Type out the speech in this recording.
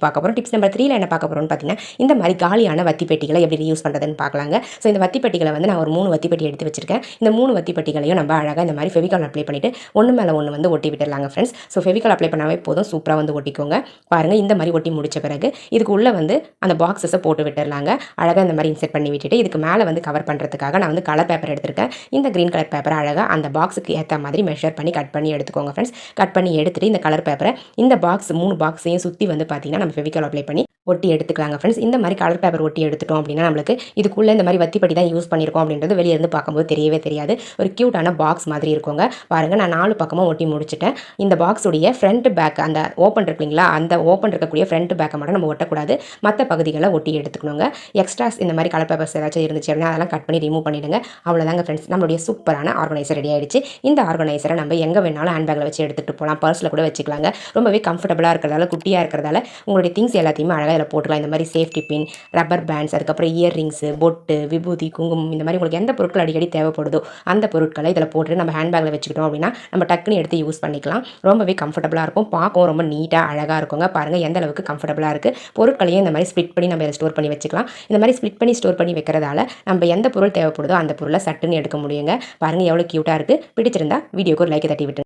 பார்க்க போகிறோம். Tips number 3ல என்ன பார்க்க போகிறோம்னு பார்த்தீங்கன்னா, இந்த மாதிரி காலியான வத்தி பெட்டிகளை எப்படி ரீயூஸ் பண்ணுறதுன்னு பார்க்கலாங்க. ஸோ இந்த வத்தி பெட்டிகளை வந்து நான் ஒரு 3 வத்தி பெட்டி எடுத்து வச்சிருக்கேன். இந்த 3 வத்தி பெட்டிகளையும் நம்ம அழகாக இந்த மாதிரி ஃபெவிகால் அப்ளை பண்ணிவிட்டு ஒன்று மேலே ஒன்று வந்து ஒட்டி விட்டுடலாங்க ஃப்ரெண்ட்ஸ். ஸோ ஃபெவிகால் அப்ளை பண்ணாவே போதும், சூப்பராக வந்து ஒட்டிக்கோங்க. பாருங்கள், இந்த மாதிரி ஒட்டி முடிச்ச பிறகு இதுக்கு உள்ளே வந்து அந்த பாக்ஸஸை போட்டு விட்டுடலாங்க. அழகாக இந்த மாதிரி இன்செர்ட் பண்ணி விட்டுட்டு இதுக்கு மேலே வந்து கவர் பண்ணுறதுக்காக நான் வந்து கலர் பேப்பர் எடுத்திருக்கேன். இந்த க்ரீன் கலர் பேப்பரை அழகாக அந்த பாக்ஸுக்கு ஏற்ற மாதிரி மெஷர் பண்ணி கட் பண்ணி எடுத்துக்கோங்க ஃப்ரெண்ட்ஸ். கட் பண்ணி எடுத்துகிட்டு இந்த கலர் பேப்பரை இந்த பாக்ஸ் 3 பாக்ஸையும் சுற்றி வந்து பார்த்தீங்கன்னா நம்ம ஃபெவிகால் அப்ளை பண்ணி ஒட்டி எடுத்துக்கலாங்க ஃப்ரெண்ட்ஸ். இந்த மாதிரி கலர் பேப்பர் ஒட்டி எடுத்துட்டோம் அப்படின்னா நம்மளுக்கு இதுக்குள்ளே இந்த மாதிரி வத்திப்பட்டி தான் யூஸ் பண்ணியிருக்கோம் அப்படின்றது வெளியே இருந்து பார்க்கும்போது தெரியவே தெரியாது. ஒரு க்யூட்டான பாக்ஸ் மாதிரி இருக்குங்க. பாருங்கள், நான் 4 பக்கமும் ஒட்டி முடிச்சிட்டேன். இந்த பாக்ஸுடைய ஃப்ரண்ட் பேக், அந்த ஓப்பன் இருக்கு இல்லைங்களா, அந்த ஓப்பன் இருக்கக்கூடிய ஃப்ரண்ட் பேக்கை மட்டும் நம்ம ஒட்டக்கூடாது, மற்ற பகுதிகளை ஒட்டி எடுத்துக்கணுங்க. எக்ஸ்ட்ராஸ் இந்த மாதிரி கலர் பேப்பர்ஸ் ஏதாச்சும் இருந்துச்சு அப்படின்னா அதெல்லாம் கட் பண்ணி ரிமூவ் பண்ணிவிடுங்க. அவ்வளோதாங்க ஃப்ரெண்ட்ஸ், நம்மளுடைய சூப்பரான ஆர்கனைசர் ரெடி ஆகிடுச்சு. இந்த ஆர்கனைசரை நம்ம எங்கே வேணாலும் ஹேண்ட் பேக்கில் வச்சு எடுத்துகிட்டு போகலாம், பர்ஸில் கூட வச்சுக்கலாங்க. ரொம்பவே கம்ஃபர்டபுளாக இருக்கிறதால, குட்டியாக இருக்கிறதால உங்களுடைய திங்ஸ் எல்லாத்தையுமே அழகாக இதில் போட்டுக்கலாம். இந்த மாதிரி சேஃப்டி பின், ரப்பர் பேண்ட்ஸ், அதுக்கப்புறம் இயர்ரிங்ஸு, பொட்டு, விபூதி, குங்குமம், இந்த மாதிரி உங்களுக்கு எந்த பொருட்கள் அடிக்கடி தேவைப்படுதோ அந்த பொருட்களை இதில் போட்டு நம்ம ஹேண்ட் பேக்கில் வச்சுக்கிட்டோம் அப்படின்னா நம்ம டக்குன்னு எடுத்து யூஸ் பண்ணிக்கலாம். ரொம்பவே கம்ஃபர்டபுளாக இருக்கும், பார்க்கவும் ரொம்ப நீட்டாக அழகாக இருக்குங்க. பாருங்கள் எந்த அளவுக்கு கம்ஃபர்டபுளாக இருக்குது. பொருட்களையும் இந்த மாதிரி ஸ்ப்ளிட் பண்ணி நம்ம இதை ஸ்டோர் பண்ணி வச்சுக்கலாம். இந்த மாதிரி ஸ்ப்ளிட் பண்ணி ஸ்டோர் பண்ணி வைக்கிறதால நம்ம எந்த பொருள் தேவைப்படுதோ அந்த பொருளை சட்டுன்னு எடுக்க முடியுங்க. பாருங்கள் எவ்வளோ க்யூட்டாக இருக்குது. பிடிச்சிருந்தா வீடியோக்கு ஒரு லைக் தட்டி விட்டுருங்க.